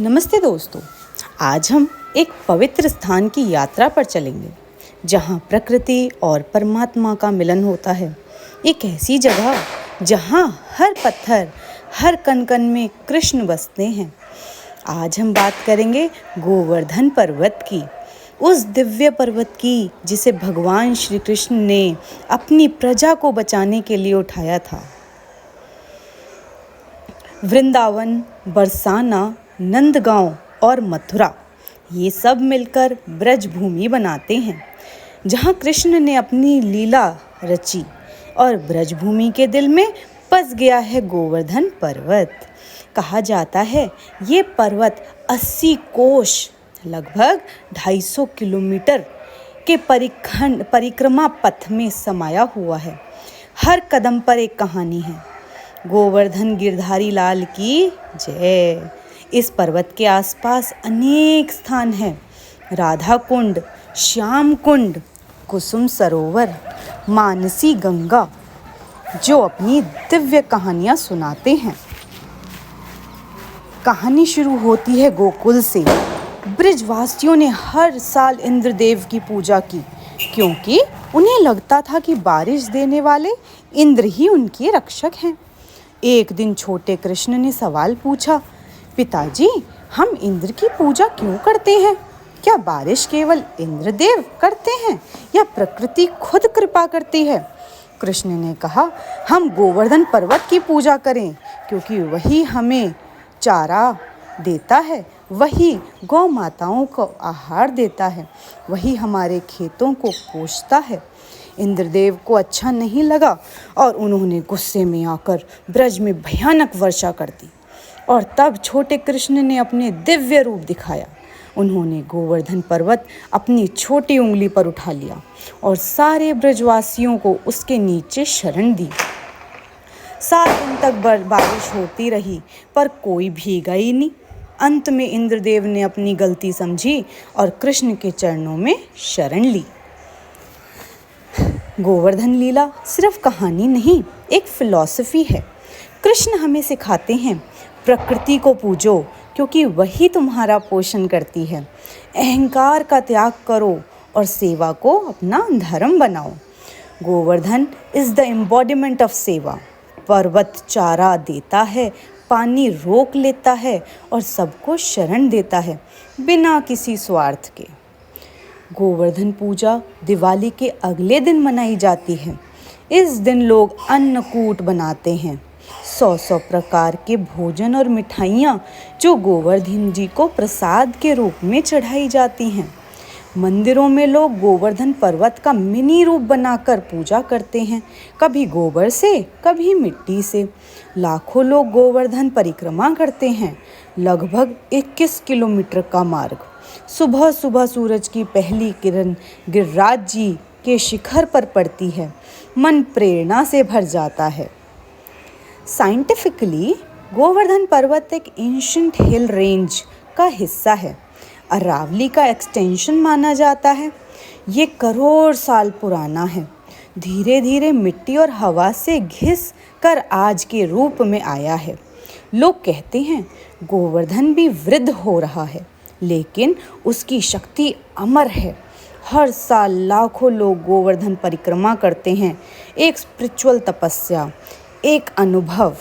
नमस्ते दोस्तों। आज हम एक पवित्र स्थान की यात्रा पर चलेंगे जहाँ प्रकृति और परमात्मा का मिलन होता है। एक ऐसी जगह जहाँ हर पत्थर, हर कण-कण में कृष्ण बसते हैं। आज हम बात करेंगे गोवर्धन पर्वत की, उस दिव्य पर्वत की जिसे भगवान श्री कृष्ण ने अपनी प्रजा को बचाने के लिए उठाया था। वृंदावन, बरसाना, नंदगांव और मथुरा ये सब मिलकर ब्रज भूमि बनाते हैं जहाँ कृष्ण ने अपनी लीला रची और ब्रज भूमि के दिल में बस गया है गोवर्धन पर्वत। कहा जाता है ये पर्वत 80 कोश लगभग 250 किलोमीटर के परिक्रमा पथ में समाया हुआ है। हर कदम पर एक कहानी है। गोवर्धन गिरधारी लाल की जय। इस पर्वत के आसपास अनेक स्थान हैं। राधा कुंड, श्याम कुंड, कुसुम सरोवर, मानसी गंगा जो अपनी दिव्य कहानियाँ सुनाते हैं। कहानी शुरू होती है गोकुल से। ब्रजवासियों ने हर साल इंद्रदेव की पूजा की क्योंकि उन्हें लगता था कि बारिश देने वाले इंद्र ही उनके रक्षक हैं। एक दिन छोटे कृष्ण ने सवाल पूछा, पिताजी, हम इंद्र की पूजा क्यों करते हैं? क्या बारिश केवल इंद्रदेव करते हैं या प्रकृति खुद कृपा करती है? कृष्ण ने कहा, हम गोवर्धन पर्वत की पूजा करें क्योंकि वही हमें चारा देता है, वही गौ माताओं को आहार देता है, वही हमारे खेतों को पोषता है। इंद्रदेव को अच्छा नहीं लगा और उन्होंने गुस्से में आकर ब्रज में भयानक वर्षा कर दी और तब छोटे कृष्ण ने अपने दिव्य रूप दिखाया। उन्होंने गोवर्धन पर्वत अपनी छोटी उंगली पर उठा लिया और सारे ब्रजवासियों को उसके नीचे शरण दी। 7 दिन तक बारिश होती रही पर कोई भीगा ही नहीं। अंत में इंद्रदेव ने अपनी गलती समझी और कृष्ण के चरणों में शरण ली। गोवर्धन लीला सिर्फ कहानी नहीं, एक फिलॉसफी है। कृष्ण हमें सिखाते हैं, प्रकृति को पूजो क्योंकि वही तुम्हारा पोषण करती है। अहंकार का त्याग करो और सेवा को अपना धर्म बनाओ। Govardhan is the embodiment of सेवा। पर्वत चारा देता है, पानी रोक लेता है और सबको शरण देता है बिना किसी स्वार्थ के। गोवर्धन पूजा दिवाली के अगले दिन मनाई जाती है। इस दिन लोग अन्नकूट बनाते हैं, 100 प्रकार के भोजन और मिठाइयाँ जो गोवर्धन जी को प्रसाद के रूप में चढ़ाई जाती हैं। मंदिरों में लोग गोवर्धन पर्वत का मिनी रूप बनाकर पूजा करते हैं, कभी गोबर से, कभी मिट्टी से। लाखों लोग गोवर्धन परिक्रमा करते हैं, लगभग 21 किलोमीटर का मार्ग। सुबह सुबह सूरज की पहली किरण गिरिराज जी के शिखर पर पड़ती है, मन प्रेरणा से भर जाता है। साइंटिफिकली गोवर्धन पर्वत एक एंशिएंट हिल रेंज का हिस्सा है। अरावली का एक्सटेंशन माना जाता है। ये करोड़ साल पुराना है। धीरे धीरे मिट्टी और हवा से घिस कर आज के रूप में आया है। लोग कहते हैं गोवर्धन भी वृद्ध हो रहा है लेकिन उसकी शक्ति अमर है। हर साल लाखों लोग गोवर्धन परिक्रमा करते हैं। एक स्पिरिचुअल तपस्या, एक अनुभव।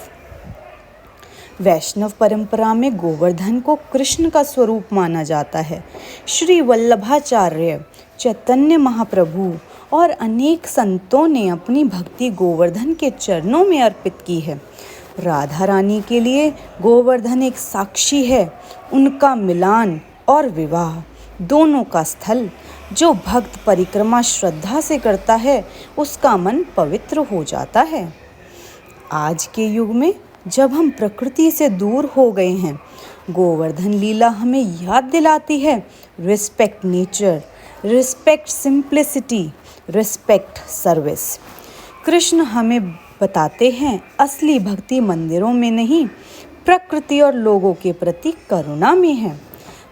वैष्णव परंपरा में गोवर्धन को कृष्ण का स्वरूप माना जाता है। श्री वल्लभाचार्य, चैतन्य महाप्रभु और अनेक संतों ने अपनी भक्ति गोवर्धन के चरणों में अर्पित की है। राधा रानी के लिए गोवर्धन एक साक्षी है, उनका मिलान और विवाह दोनों का स्थल। जो भक्त परिक्रमा श्रद्धा से करता है उसका मन पवित्र हो जाता है। आज के युग में जब हम प्रकृति से दूर हो गए हैं, गोवर्धन लीला हमें याद दिलाती है, respect nature, respect simplicity, respect service. Krishna हमें बताते हैं असली भक्ति मंदिरों में नहीं, प्रकृति और लोगों के प्रति करुणा में है।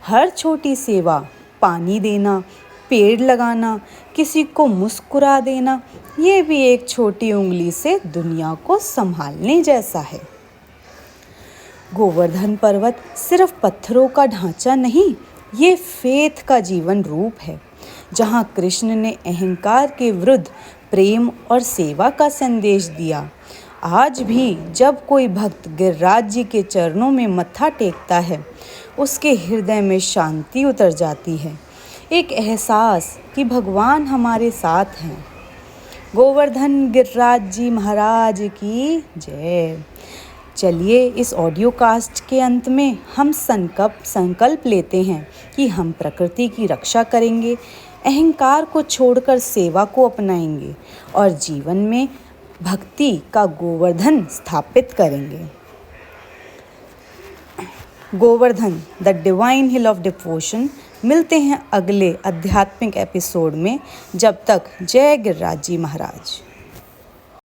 हर छोटी सेवा, पानी देना, पेड़ लगाना, किसी को मुस्कुरा देना, ये भी एक छोटी उंगली से दुनिया को संभालने जैसा है। गोवर्धन पर्वत सिर्फ पत्थरों का ढांचा नहीं, ये फेथ का जीवन रूप है, जहाँ कृष्ण ने अहंकार के विरुद्ध प्रेम और सेवा का संदेश दिया। आज भी जब कोई भक्त गिरिराज जी के चरणों में मत्था टेकता है, उसके हृदय में शांति उतर जाती है, एक एहसास कि भगवान हमारे साथ हैं। गोवर्धन गिरिराज जी महाराज की जय। चलिए इस ऑडियो कास्ट के अंत में हम संकल्प लेते हैं कि हम प्रकृति की रक्षा करेंगे, अहंकार को छोड़कर सेवा को अपनाएंगे और जीवन में भक्ति का गोवर्धन स्थापित करेंगे। Govardhan the divine hill of devotion. मिलते हैं अगले आध्यात्मिक एपिसोड में। जब तक जय गिरिराज जी महाराज।